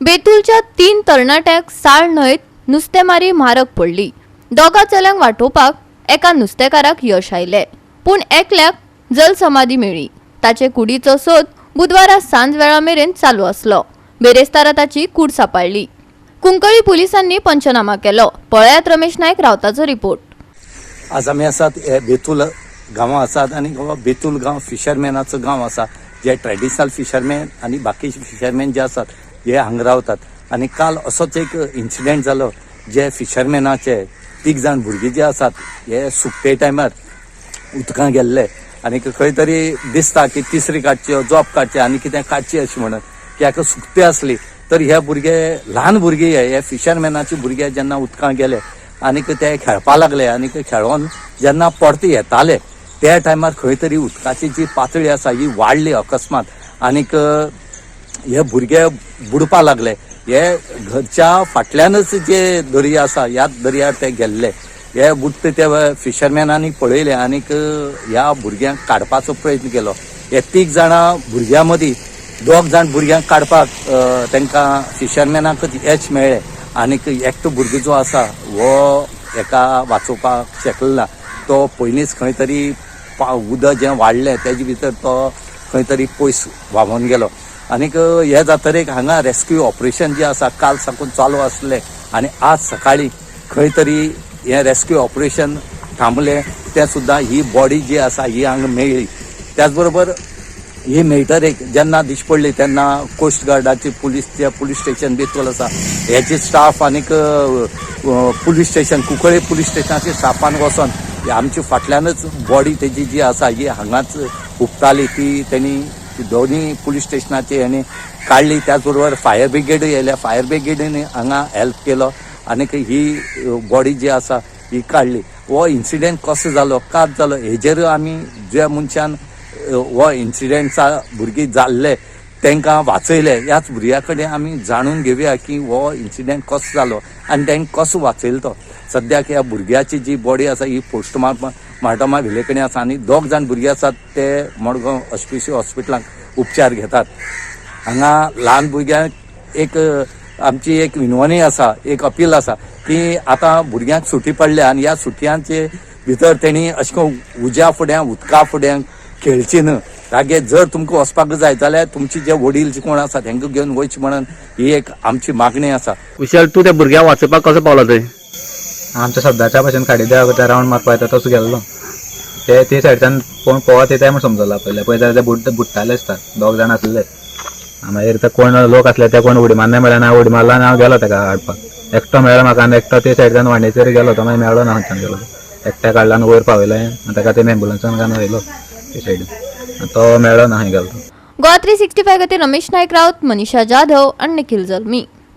बेतूलच्या 3 तरणाट्यांक साळ न्हंयत नुस्तेमारी म्हारग पडली। दोगा चल्यांक वाटोवपाक एका नुस्तेकाराक यश आयले, पूण एकल्याक जलसमाधी मेळ्ळी। ताचे कुडीचो सोद बुधवारा सांज वेळा मेरेन चालू आसलो। बेरेस्तारा ताची कूड सांपाळली। कुंकळी पुलिसांनी पंचनामा केलो। पळयात रमेश नायक रावताचो रिपोर्ट। आज आमी आसात बेतूल गांवां आसात आनी बेतूल गांव फिशरमॅनाचो गांव आसा, जे ट्रेडिशनल फिशरमॅन आनी बाकीचे फिशरमॅन जे आसात हे हांगा रावतात। आनी काल असोच एक इन्सिडेंट जालो, जे फिशरमॅनाचे 3 जाण भुरगे जे आसात हे सुकते टायमार उदकां गेल्ले आनी खंय तरी दिसता की तिसरी काडची, जॉब काडची आनी कितें काडची अशें म्हणून, कित्याक सुकते आसली तर हे भुरगे ल्हान भुरगे हे फिशरमॅनाचे भुरगे जेन्ना उदकां गेले आनी ते खेळपा लागले आनी खेळोन जेन्ना परते येताले त्या टायमार खंय तरी उदकाची जी पातळी आसा ही वाडली अकस्मात आनीक हे भुरगे बुडपा लागले। हे घरच्या फाटल्यानच जे दर्या आसा ह्या दर्यार ते गेल्ले। हे बुडटे ते फिशरमॅनांनी पळयले आनीक ह्या भुरग्यांक काडपाचो प्रयत्न केलो। हे 3 जाणां भुरग्यां मदीं 2 जाण भुरग्यांक काडपाक तांकां फिशरमॅनाकच यश मेळ्ळें आनीक एकटो भुरगो जो आसा हो एका वाचोवपाक शकलो ना। तो पयलींच खंय तरी उदक जें वाडलें तेजे भितर तो खंय तरी पयस व्हांवून गेलो आनीक हे जातरेक हांगा रेस्क्यू ऑपरेशन जे आसा काल साकून चालू आसलें आनी आज सकाळी खंय तरी हे रेस्क्यू ऑपरेशन थांबलें। तें सुद्दां ही बॉडी जी आसा ही हांगा मेळ्ळी। त्याच बरोबर ही मेळटरेक जेन्ना दिश्टी पडली तेन्ना कोस्ट गार्डाचे पुलीस स्टेशन बेतूल आसा हेचे स्टाफ आनीक पुलीस स्टेशन कुंकळे पुलीस स्टेशनाच्या स्टाफान वचोन आमच्या फाटल्यानच बॉडी तेजी जी आसा ही हांगाच उपताली, ती तेणी दोन्ही पुलीस स्टेशनाचे हेणी काडली। त्याच बरोबर फायर ब्रिगेड येयल्या, फायर ब्रिगेडीन हांगा हेल्प केलो आनीक ही बॉडी जी आसा ही काडली। हो इन्सिडेंट कसो जालो, कात जालो, हेजेर आमी ज्या मनशान हो इन्सिडेंटचा भुरगीं जाल्ले तांकां वाचयले, ह्याच भुरग्या कडेन आमी जाणून घेवया की हो इन्सिडेंट कसो जालो आनी तांकां कसो वाचयलो तो। सद्याक ह्या भुरग्याची जी बॉडी आसा ही पोस्टमार्टमा व्हेले कडेन आसा आनी 2 जाण भुरगे आसात ते मडगांव एसपीसी हॉस्पिटलांत उपचार घेतात। हांगा ल्हान भुरग्यांक एक आमची एक विनवणी आसा, एक अपील आसा की आतां भुरग्यांक सुटी पडल्या आनी ह्या सुटयांचे भितर तेणी अशें करून उज्या फुड्यां उदका फुड्यांक खेळची न्हय। रागे जर तुमकां वचपाक जाय जाल्यार तुमची जे वडील जे कोण आसा तांकां घेवन वयचें म्हणून ही एक आमची मागणी आसा। विशाल, तूं त्या भुरग्याक वाचोवपाक कसो पावलो थंय? आमच्या शब्दाच्या भाशेन खाडी देवा रावंड मारपा येता तसो गेल्लो। ते सायडच्यान कोण पळोवत येता म्हूण समजला पळय जाल्यार ते बुडटाले आसता, 2 जाण आसले। मागीर ते कोण लोक आसले ते कोण उडी मारना मेळ्ळें ना, उडी मारला आनी हांव गेलो ताका हाडपाक। एकटो मेळ्ळो म्हाका आनी एकटो ते सायडच्यान वांडेचेर गेलो, तो मागीर मेळ्ळो ना हांगाच्यान गेलो। एकट्या काडला आनी वयर पावयलें आनी ताका ते एम्बुलन्सान घालून व्हेलो ते सायडीन, तो मेळ्ळो ना, हांवें गेलो। गोवा 365 खातीर रमेश नायक रावत, मनीषा जाधव आनी निखिल जल्मी।